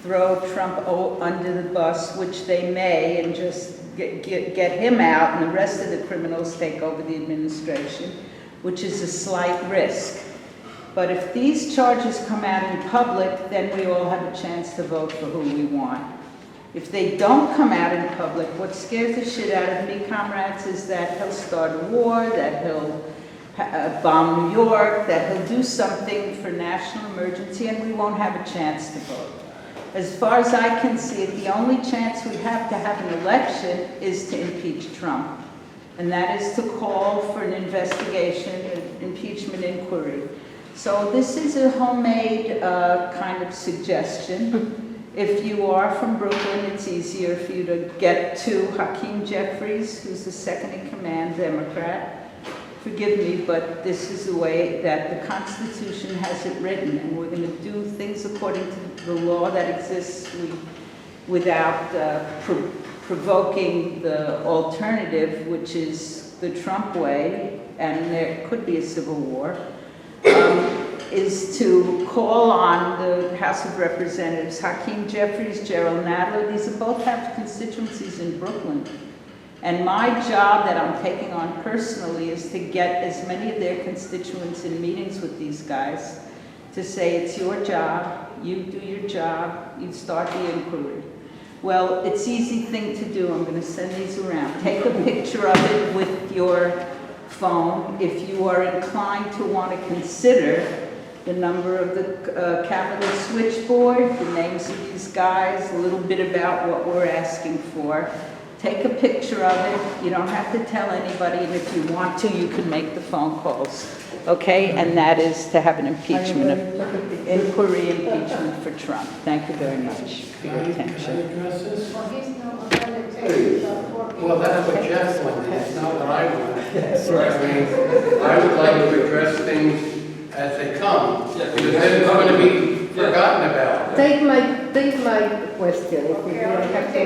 throw Trump under the bus, which they may, and just get him out and the rest of the criminals take over the administration, which is a slight risk. But if these charges come out in public, then we all have a chance to vote for who we want. If they don't come out in public, what scares the shit out of me, comrades, is that he'll start a war, that he'll bomb New York, that he'll do something for national emergency, and we won't have a chance to vote. As far as I can see it, the only chance we have to have an election is to impeach Trump. And that is to call for an investigation, an impeachment inquiry. So this is a homemade kind of suggestion. If you are from Brooklyn, it's easier for you to get to Hakeem Jeffries, who's the second in command Democrat. Forgive me, but this is the way that the Constitution has it written, and we're going to do things according to the law that exists without provoking the alternative, which is the Trump way, and there could be a civil war. Is to call on the House of Representatives, Hakeem Jeffries, Gerald Nadler. These both have constituencies in Brooklyn. And my job that I'm taking on personally is to get as many of their constituents in meetings with these guys to say, it's your job, you do your job, you start the inquiry. Well, it's an easy thing to do. I'm going to send these around. Take a picture of it with your phone. If you are inclined to want to consider the number of the Capitol switchboard, the names of these guys, a little bit about what we're asking for. Take a picture of it. You don't have to tell anybody, and if you want to, you can make the phone calls. Okay? And that is to have an impeachment, inquiry impeachment for Trump. Thank you very much for your attention. Can I address this? Well, he's no longer Well, that's what Jeff wanted, it's not what I want. I mean, I would like to address things as they come, because then it's going to be forgotten about. Take my question. If you don't have to.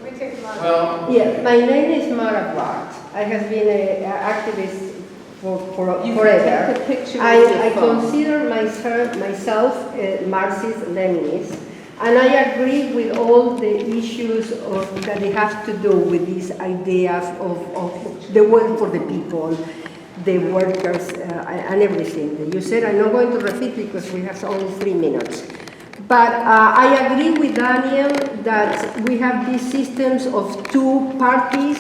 We take Mara. Well, Yeah, my name is Mara Bart. I have been an activist for You forever. can take a picture with your I phone. consider myself a Marxist-Leninist, and I agree with all the issues that they have to do with these ideas of the work for the people, the workers, and everything that you said. I'm not going to repeat because we have only 3 minutes. But I agree with Daniel that we have these systems of 2 parties,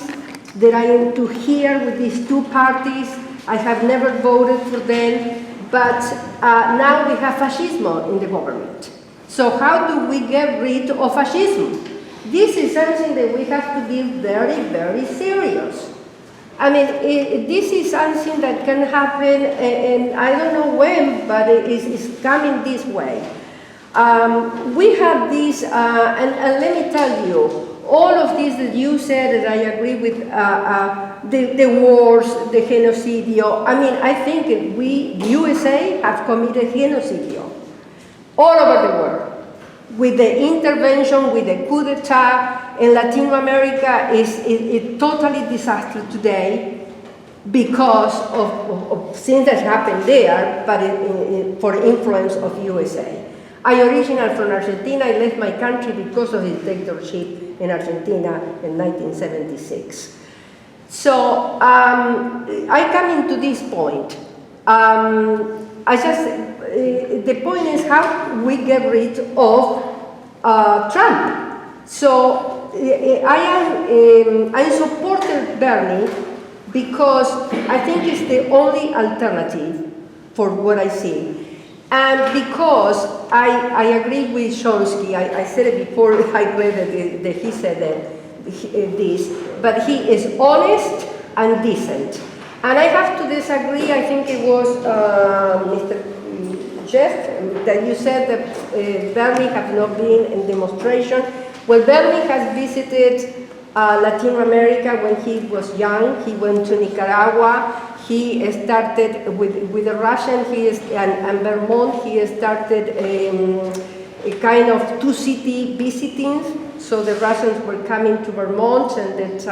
that I am to hear with these 2 parties. I have never voted for them, but now we have fascismo in the government. So how do we get rid of fascism? This is something that we have to be very, very serious. I mean, this is something that can happen, and I don't know when, but it's coming this way. We have this, and let me tell you, all of this that you said, that I agree with, the wars, the genocidio. I mean, I think we, USA, have committed genocidio all over the world. With the intervention, with the coup d'etat in Latin America is totally disaster today because of things that happened there, but for influence of USA. I originally from Argentina. I left my country because of the dictatorship in Argentina in 1976. So I come into this point. The point is how we get rid of Trump. So I supported Bernie because I think it's the only alternative for what I see. And because I agree with Chomsky, I said it before I read that he said this, but he is honest and decent. And I have to disagree. I think it was Mr. Jeff that you said that Bernie have not been in demonstration. Well, Bernie has visited Latin America when he was young. He went to Nicaragua. He started with the Russian, and Vermont, he started a kind of 2-city visiting. So the Russians were coming to Vermont, and that,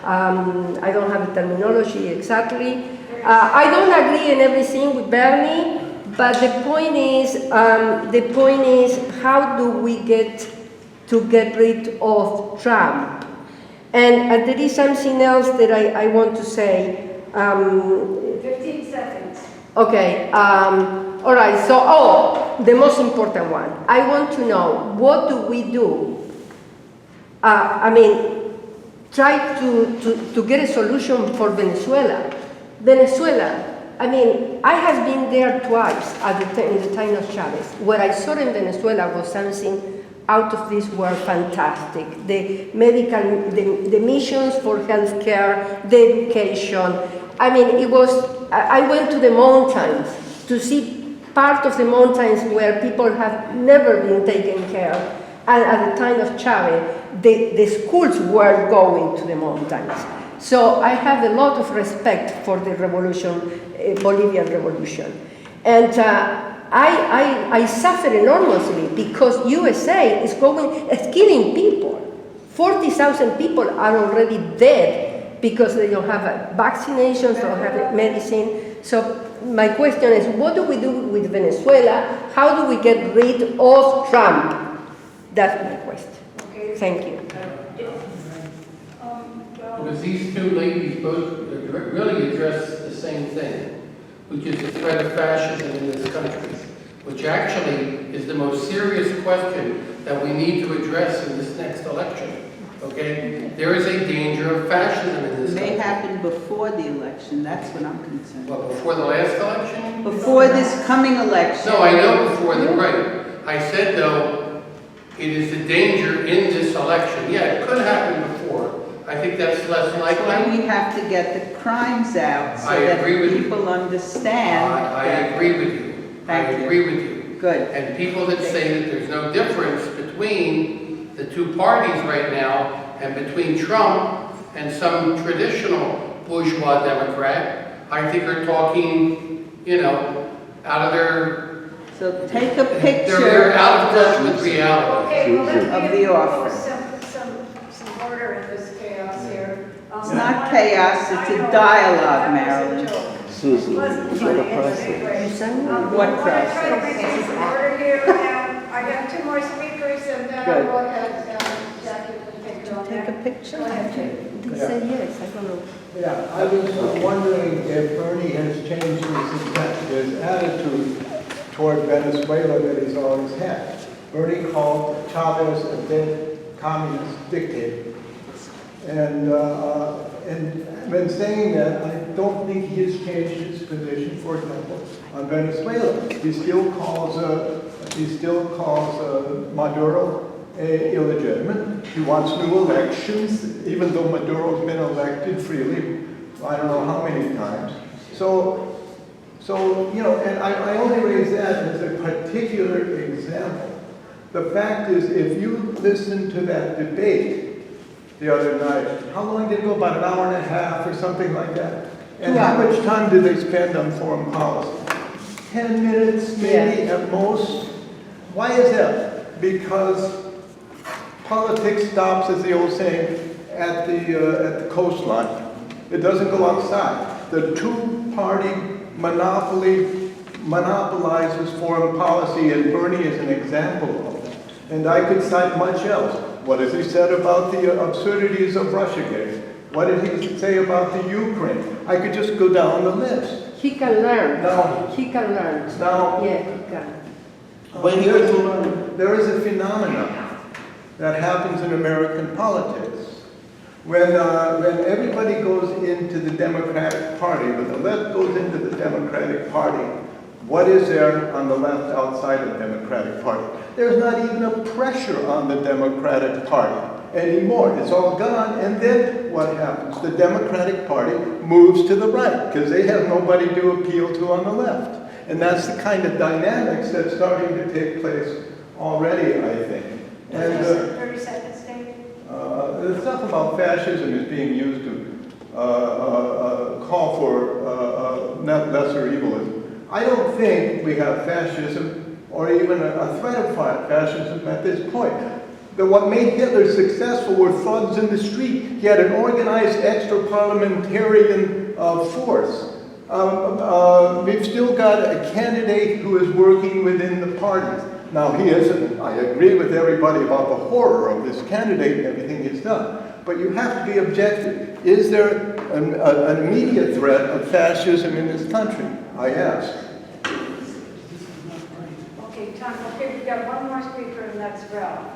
I don't have the terminology exactly. I don't agree in everything with Bernie, But the point is, how do we get rid of Trump? And there is something else that I want to say. 15 seconds. Okay, all right, so, the most important one. I want to know, what do we do? Try to get a solution for Venezuela. I have been there twice in the time of Chavez. What I saw in Venezuela was something out of this world fantastic. The the missions for healthcare, the education. I went to the mountains to see part of the mountains where people have never been taken care of. And at the time of Chavez, the schools were going to the mountains. So I have a lot of respect for the revolution, Bolivian revolution. And I suffer enormously because USA is killing people. 40,000 people are already dead because they don't have vaccinations, don't have medicine. So my question is, what do we do with Venezuela? How do we get rid of Trump? That's my question. Okay. Thank you. Because these two ladies both really address the same thing, which is the threat of fascism in this country, which actually is the most serious question that we need to address in this next election. Okay? There is a danger of fascism in this It country. may happen before the election, that's what I'm concerned. Well, before the last election? Before this coming election. No, I know before the right. I said, though, it is the danger in this election. Yeah, it could happen before. I think that's less That's why likely. we have to get the crimes out so I that agree with you. people understand. I agree with you. I Thank you. agree with you. Good. And people that say that there's no difference between the two parties right now and between Trump and some traditional bourgeois Democrat, I think are talking, out of their... So take a picture They're out of touch with of reality. Okay, well, Of let's the give offer. some order in this chaos here. It's not chaos, it's a dialogue, Marilyn. Susan, Wasn't what funny, a but process. anyway. What I want to try to process? bring some order here, and I have two more speakers, and then Good. I'll go ahead, Jackie, can take it on Take a there. picture. Go ahead, Jackie. They said yes, I don't know. Yeah, I was wondering if Bernie has changed his attitude toward Venezuela that he's always had. Bernie called Chavez a dead communist dictator. And when saying that, I don't think he has changed his position, for example, on Venezuela. He still calls Maduro illegitimate. He wants new elections, even though Maduro's been elected freely, I don't know how many times. So and I only raise that as a particular example. The fact is, if you listen to that debate the other night, how long did it go? About an hour and a half or something like that? And how much time did they spend on foreign policy? 10 minutes, maybe at most. Why is that? Because politics stops, as the old saying, at the coastline. It doesn't go outside. The two-party monopolizes foreign policy, and Bernie is an example of that. And I could cite much else. What has he said about the absurdities of Russiagate? What did he say about the Ukraine? I could just go down the list. He can learn. No. He can learn. Now, Yeah, he can. there is a phenomenon that happens in American politics. When everybody goes into the Democratic Party, when the left goes into the Democratic Party, what is there on the left outside of the Democratic Party? There's not even a pressure on the Democratic Party anymore. It's all gone. And then what happens? The Democratic Party moves to the right because they have nobody to appeal to on the left. And that's the kind of dynamics that's starting to take place already, I think. And 30 seconds, Dave. the stuff about fascism is being used to call for lesser evilism. I don't think we have fascism or even a threat of fascism at this point. But what made Hitler successful were thugs in the street. He had an organized extra-parliamentarian force. we've still got a candidate who is working within the parties. Now, he isn't, I agree with everybody about the horror of this candidate and everything he's done, but you have to be objective. Is there an immediate threat of fascism in this country? I ask. Okay, Tom, okay, we've got one more speaker, and that's Ralph.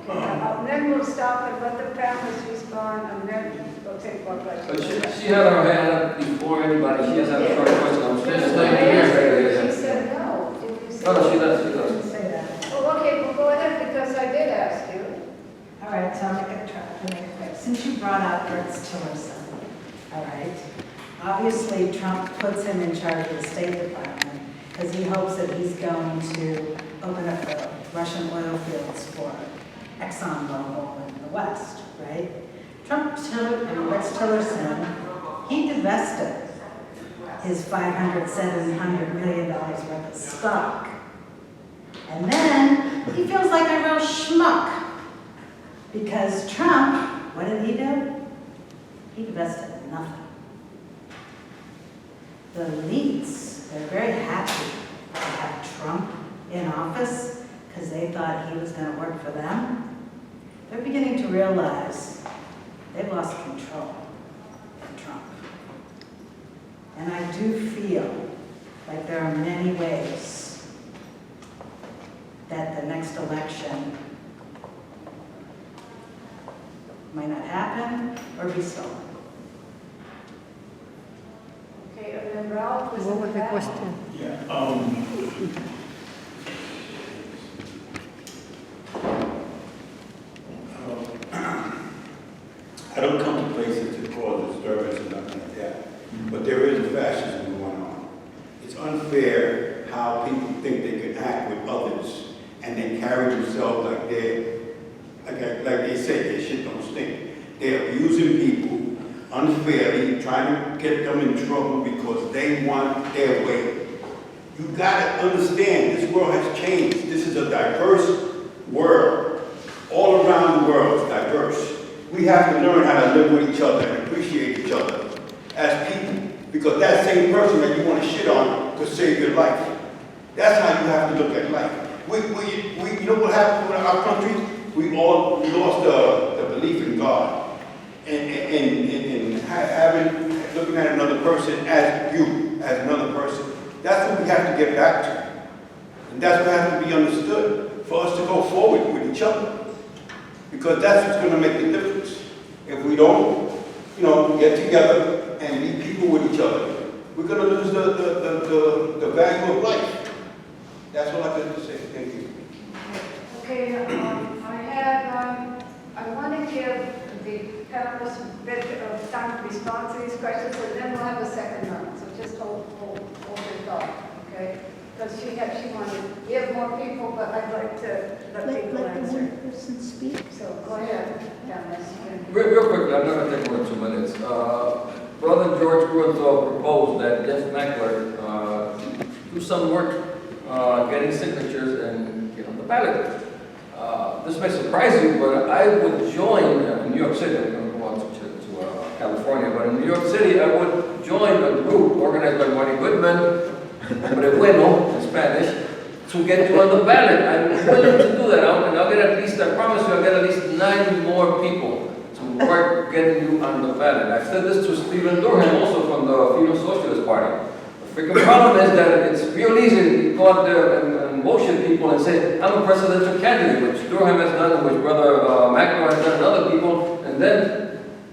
Okay, and then we'll stop and let the panelists respond, and then we'll take more But questions. she had her hand up before anybody, she has had a short question, I'm Yes, just I like asked her, here. She said no. Did you say No, no, she does, she You does. didn't say that. Oh, okay, well, go ahead, because I did ask you. All right, so I'm going to try to make it quick. Since you brought up Rex Tillerson, all right, obviously Trump puts him in charge of the State Department because he hopes that he's going to open up the Russian oil fields for ExxonMobil in the West, right? Rex Tillerson, he divested his $500, $700 million worth of stock. And then he feels like a real schmuck. Because Trump, what did he do? He divested nothing. The elites, they're very happy to have Trump in office because they thought he was going to work for them. They're beginning to realize they've lost control of Trump. And I do feel like there are many ways that the next election might not happen or be stolen. Okay, and then Ralph was What in was the back. question? I don't come to places to cause disturbance or nothing like that, but there is a fascism going on. It's unfair how people think they can act with others and they carry themselves like they say, their shit don't stink. They're abusing people unfairly, trying to get them in trouble because they want their way. You gotta understand, this world has changed. This is a diverse world. All around the world is diverse. We have to learn how to live with each other and appreciate each other as people. Because that same person that you want to shit on could save your life. That's how you have to look at life. You know what happened in our country? We lost the belief in God. And looking at another person as you, as another person. That's what we have to get back to. And that's what has to be understood for us to go forward with each other. Because that's what's going to make the difference. If we don't, get together and be people with each other, we're going to lose the value of life. That's all I got to say. Thank you. Okay, I want to give the panelists a bit of time to respond to these questions, and then we'll have a second round. So just hold your thought, okay? Because we have more people, but I'd like to let people Let the answer. one person speak. So go ahead, panelists. Real quickly, I'm not going to take more than 2 minutes. Brother George Gruenthal proposed that Jeff Meckler do some work getting signatures and get on the ballot. This may surprise you, but I would join in New York City. I'm going to go on to California, but in New York City, I would join a group organized by Marty Goodman, Hombre Bueno in Spanish, to get you on the ballot. I'm willing to do that, and I'll get at least, I promise you, I'll get at least 9 more people to work getting you on the ballot. I've said this to Stephen Durham, also from the Freedom Socialist Party. The freaking problem is that it's real easy to go out there and bullshit people and say, I'm a presidential candidate, which Durham has done, which Brother Mackler has done, and other people, and then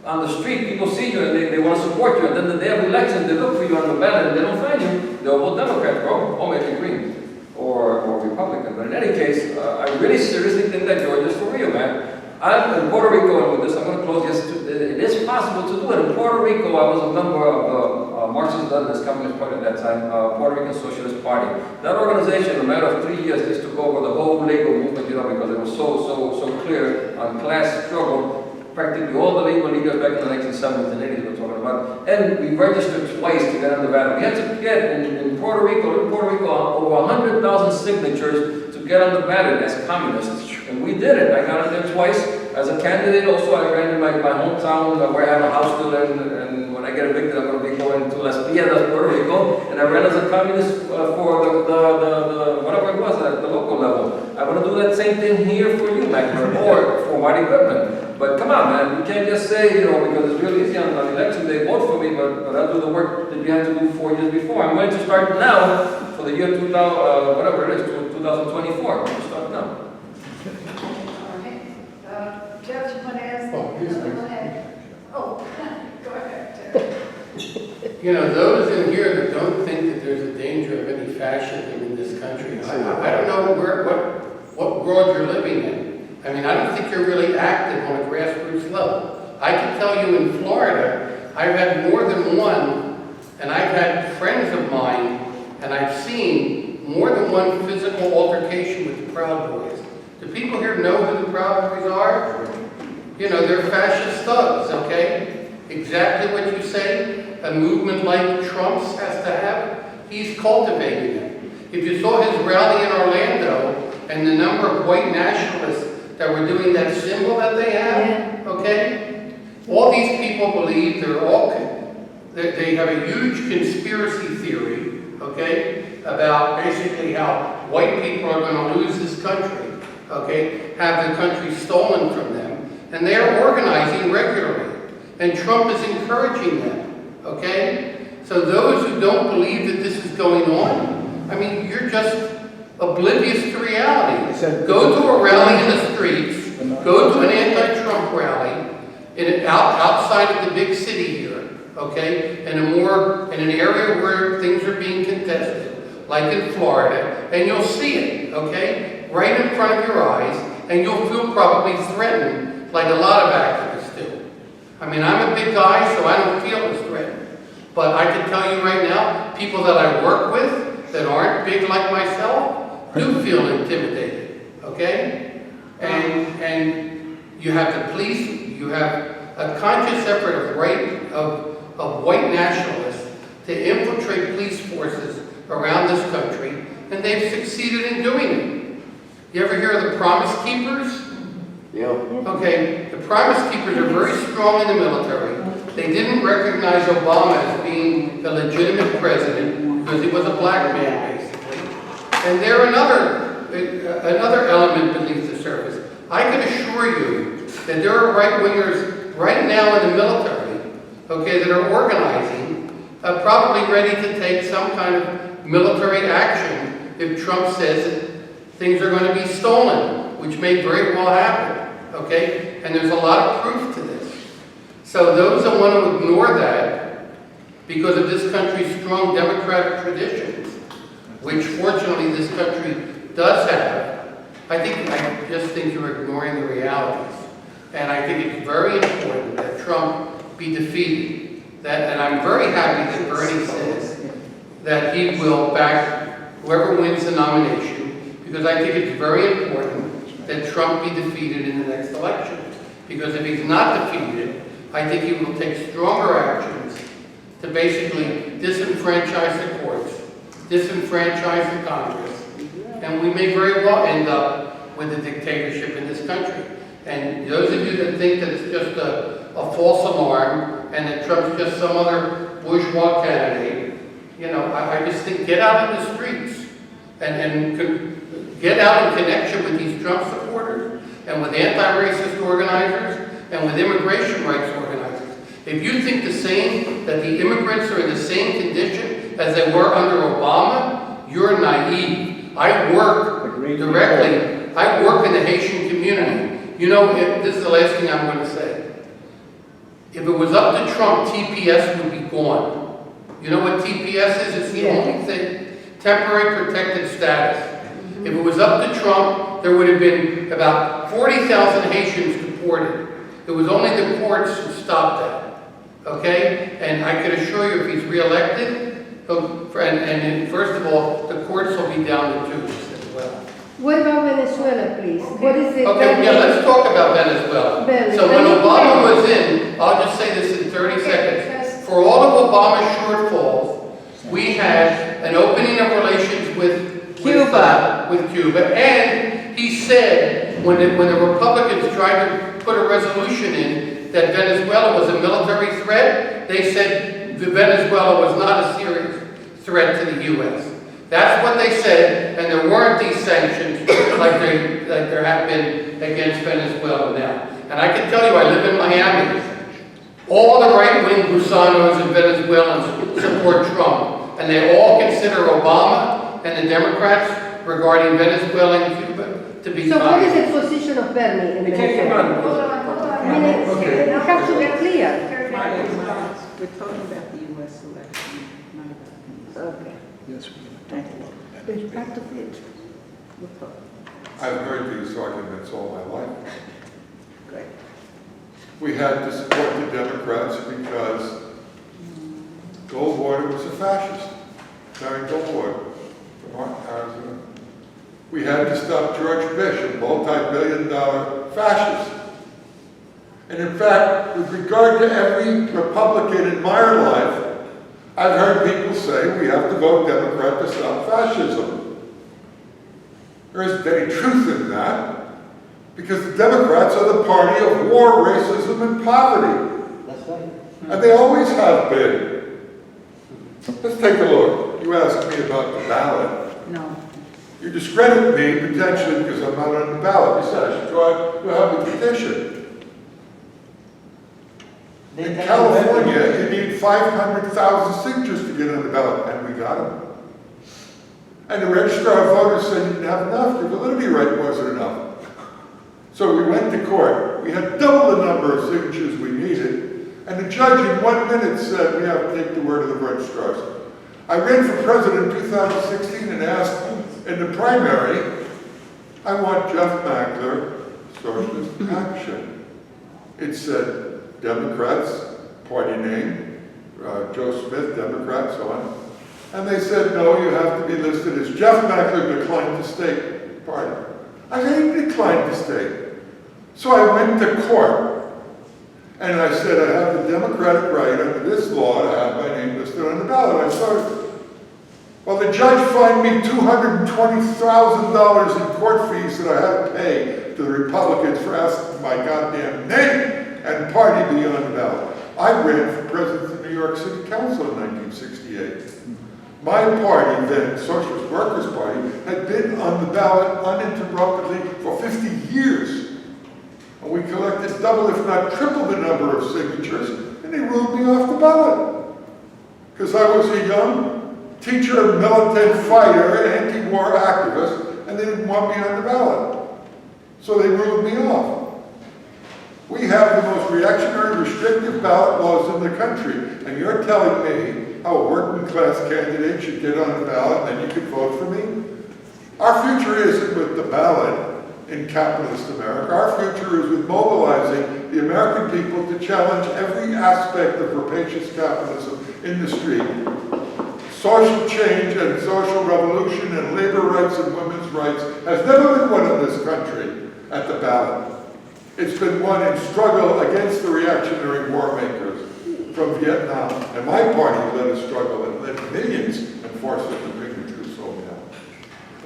on the street, people see you and they want to support you, and then the day of election, they look for you on the ballot and they don't find you, they'll vote Democrat, bro, or maybe Green, or Republican. But in any case, I really seriously think that George is for real, man. I'm in Puerto Rico, and with this, I'm going to close. Yes, it is possible to do it. In Puerto Rico, I was a member of the Marxist-Leninist Communist Party at that time, Puerto Rican Socialist Party. That organization, in a matter of 3 years, just took over the whole labor movement, because it was so clear on class struggle. Practically all the labor leaders back in the 1970s and 80s were talking about. And we registered twice to get on the ballot. We had to get, in Puerto Rico, over 100,000 signatures to get on the ballot as communists. And we did it. I got on there twice. As a candidate also, I ran in my hometown where I have a house still in, and when I get evicted, I'm gonna be going to Las Piedras, Puerto Rico, and I ran as a communist for the whatever it was at the local level. I want to do that same thing here for you, Mackler, or for white equipment. But come on, man, you can't just say, because it's really easy on election day, vote for me, but I'll do the work that you had to do 4 years before. I'm going to start now for the year 2000, whatever it is, 2024. I'm going to start now. All right. Jeff, you want to ask? Oh, yes, please. Go ahead. Oh, go ahead, Jeff. Those in here that don't think that there's a danger of any fascism in this country, I don't know what world you're living in. I mean, I don't think you're really active on a grassroots level. I can tell you in Florida, I've had more than one, and I've had friends of mine, and I've seen more than one physical altercation with the Proud Boys. Do people here know who the Proud Boys are? They're fascist thugs, okay? Exactly what you say. A movement like Trump's has to have, he's cultivating it. If you saw his rally in Orlando and the number of white nationalists that were doing that symbol that they have, okay? All these people believe they have a huge conspiracy theory, okay, about basically how white people are going to lose this country, okay, have the country stolen from them, and they are organizing regularly, and Trump is encouraging them. Okay? So those who don't believe that this is going on, I mean, you're just oblivious to reality. Go to a rally in the streets, go to an anti-Trump rally outside of the big city here, okay? In an area where things are being contested, like in Florida, and you'll see it, okay? Right in front of your eyes, and you'll feel probably threatened like a lot of activists do. I mean, I'm a big guy, so I don't feel as threatened. But I can tell you right now, people that I work with that aren't big like myself do feel intimidated, okay? And you have the police, you have a conscious effort of white nationalists to infiltrate police forces around this country, and they've succeeded in doing it. You ever hear of the Promise Keepers? Yeah. Okay, the Promise Keepers are very strong in the military. They didn't recognize Obama as being the legitimate president because he was a black man, basically. And they're another element beneath the surface. I can assure you that there are right-wingers right now in the military, okay, that are organizing, probably ready to take some kind of military action if Trump says that things are going to be stolen, which may very well happen, okay? And there's a lot of proof to this. So those that want to ignore that because of this country's strong democratic traditions, which fortunately this country does have, I just think you're ignoring the realities. And I think it's very important that Trump be defeated. And I'm very happy that Bernie says that he will back whoever wins the nomination, because I think it's very important that Trump be defeated in the next election. Because if he's not defeated, I think he will take stronger actions to basically disenfranchise the courts, disenfranchise the Congress, and we may very well end up with a dictatorship in this country. And those of you that think that it's just a false alarm and that Trump's just some other bourgeois candidate, I just think get out in the streets and get out in connection with these Trump supporters and with anti-racist organizers and with immigration rights organizers. If you think that the immigrants are in the same condition as they were under Obama, you're naive. I work directly. I work in the Haitian community. This is the last thing I'm going to say. If it was up to Trump, TPS would be gone. You know what TPS is? It's the only thing, temporary protected status. If it was up to Trump, there would have been about 40,000 Haitians deported. It was only the courts who stopped that, okay? And I can assure you if he's reelected, and first of all, the courts will be down to 2 as well. What about Venezuela, please? What is it? Okay, yeah, let's talk about Venezuela. So when Obama was in, I'll just say this in 30 seconds. For all of Obama's shortfalls, we had an opening of relations with Cuba. And he said, when the Republicans tried to put a resolution in, that Venezuela was a military threat, they said Venezuela was not a serious threat to the U.S. That's what they said, and there weren't these sanctions like there have been against Venezuela now. And I can tell you, I live in Miami. All the right-wing gusanos in Venezuelans support Trump, and they all consider Obama and the Democrats regarding Venezuela and Cuba to be So what is communist. the position of Bernie in Venezuela? Hold on. I mean, it has to be clear. We're talking about the U.S. election, not about these. Okay. Yes, we're going to talk a lot of that. It's part of it. We'll talk. I've heard these arguments all my life. Great. We had to support the Democrats because Goldwater was a fascist, Barry Goldwater from Martin, Arizona. We had to stop George Bush, a multi-billion-dollar fascist. And in fact, with regard to every Republican in my life, I've heard people say we have to vote Democrat to stop fascism. There isn't any truth in that, because the Democrats are the party of war, racism, and poverty. That's right. And they always have been. Let's take a look. You asked me about the ballot. No. You discredit me potentially because I'm not on the ballot. You said I should try to have a petition. In California, you need 500,000 signatures to get on the ballot, and we got them. And the registrar of voters said you didn't have enough. Your validity rate wasn't enough. So we went to court. We had double the number of signatures we needed, and the judge in 1 minute said we have to take the word of the registrars. I ran for president in 2016 and asked in the primary, I want Jeff Mackler, Socialist Action. It said Democrats, party name, Joe Smith, Democrat, so on. And they said, no, you have to be listed as Jeff Mackler declined to state party. I said, he declined to state. So I went to court, and I said, I have the democratic right under this law to have my name listed on the ballot. I started. Well, the judge fined me $220,000 in court fees that I had to pay to the Republicans for asking my goddamn name and party be on the ballot. I ran for president of the New York City Council in 1968. My party, then Socialist Workers' Party, had been on the ballot uninterruptedly for 50 years. And we collected double, if not triple, the number of signatures, and they ruled me off the ballot. Because I was a young teacher, militant fighter, anti-war activist, and they didn't want me on the ballot. So they ruled me off. We have the most reactionary, restrictive ballot laws in the country, and you're telling me how a working class candidate should get on the ballot and then you can vote for me? Our future isn't with the ballot in capitalist America. Our future is with mobilizing the American people to challenge every aspect of rapacious capitalism in the street. Social change and social revolution and labor rights and women's rights has never been won in this country at the ballot. It's been won in struggle against the reactionary war makers from Vietnam. And my party led a struggle and led millions and forced them to bring the troops home now.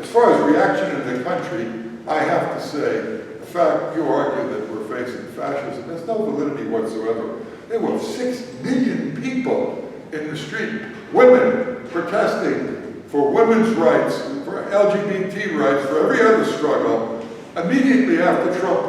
As far as reaction in the country, I have to say, the fact you argue that we're facing fascism has no validity whatsoever. There were 6 million people in the street, women protesting for women's rights, for LGBT rights, for every other struggle, immediately after Trump